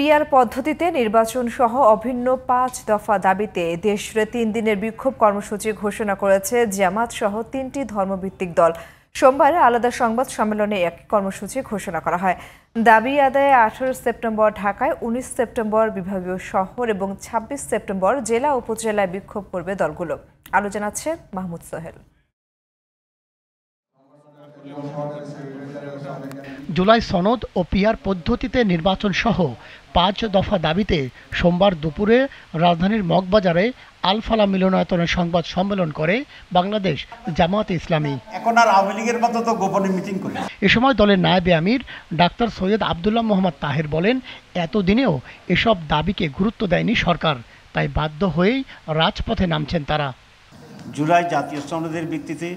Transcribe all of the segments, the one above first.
PR পদ্ধতিতে নির্বাচন সহ অভিন্ন ৫ দফা দাবিতে দেশজুড়ে ৩ দিনের বিক্ষোভ কর্মসূচি ঘোষণা করেছে জামাত সহ ৩টি ধর্মভিত্তিক দল। সোমবার আলাদা সংবাদ সম্মেলনে এক কর্মসূচি ঘোষণা করা হয়। দাবি আদায়ে ১৮ সেপ্টেম্বর ঢাকায়, ১৯ সেপ্টেম্বর বিভাগীয় শহর এবং ২৬ সেপ্টেম্বর জেলা উপজেলায় বিক্ষোভ করবে দলগুলো। আলো জানাচ্ছে মাহমুদ সোহেল। জুলাই সনদ ও পিআর পদ্ধতিতে নির্বাচন সহ ৫ দফা দাবিতে সোমবার দুপুরে রাজধানীর মগবাজারে আল ফালাহ মিলনায়তনে সংবাদ সম্মেলন করে বাংলাদেশ জামায়াতে ইসলামী। এখন আর আওয়ামী লীগের মতো তো গোপনে মিটিং করে। এ সময় দলের নায়েবে আমির ডাক্তার সৈয়দ আব্দুল্লাহ মোহাম্মদ তাহের বলেন, এতদিনেও এসব দাবিকে গুরুত্ব দেয়নি সরকার, তাই বাধ্য হয়েই রাজপথে নামছেন তারা। জুলাই জাতীয় সনদের ভিত্তিতে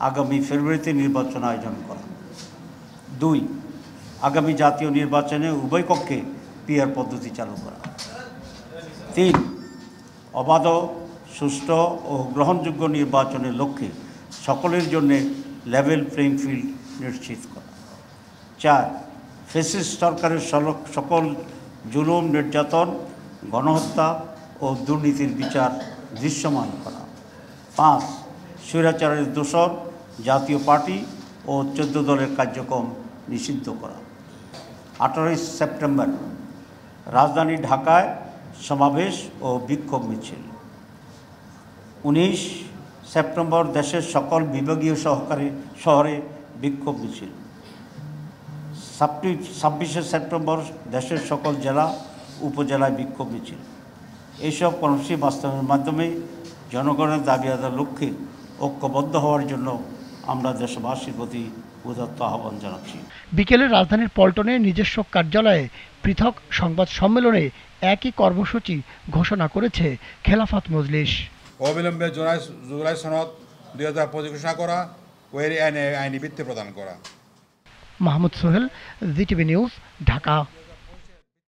আগামী ফেব্রুয়ারিতে নির্বাচন আয়োজন করা। ২. আগামী জাতীয় নির্বাচনে উভয় পক্ষে পিআর পদ্ধতি চালু করা। ৩. অবাধ, সুষ্ঠু ও গ্রহণযোগ্য নির্বাচনের লক্ষ্যে সকলের জন্য লেভেল প্লেইং ফিল্ড নিশ্চিত করা। ৪. ফ্যাসিস্ট সরকারের সকল জুলুম, নির্যাতন, গণহত্যা ও দুর্নীতির বিচার দৃশ্যমান করা। ৫. স্বৈরাচারের দোসর জাতীয় পার্টি ও ১৪ দলের কার্যক্রম নিষিদ্ধ করা। ১৮ সেপ্টেম্বর রাজধানী ঢাকায় সমাবেশ ও বিক্ষোভ মিছিল। ১৯ সেপ্টেম্বর দেশের সকল বিভাগীয় শহরে বিক্ষোভ মিছিল। ২৬ সেপ্টেম্বর দেশের সকল জেলা উপজেলায় বিক্ষোভ মিছিল। এইসব কর্মসূচি বাস্তবায়নের মাধ্যমে জনগণের দাবি আদায়ের লক্ষ্যে ঐক্যবদ্ধ হওয়ার জন্য আমরা দেশবাসীর প্রতি উদাত্ত আহ্বান জানাচ্ছি। বিকেলে রাজধানীর পল্টনে নিজস্ব কার্যালয়ে পৃথক সংবাদ সম্মেলনে একই কর্মসূচি ঘোষণা করেছে খেলাফত মজলিস। অবিলম্বে জুলাই সনদ ২০২৫ ঘোষণা করা ও এর আইনি ভিত্তি প্রদান করা। Mahmud Sohel, GTV news, Dhaka.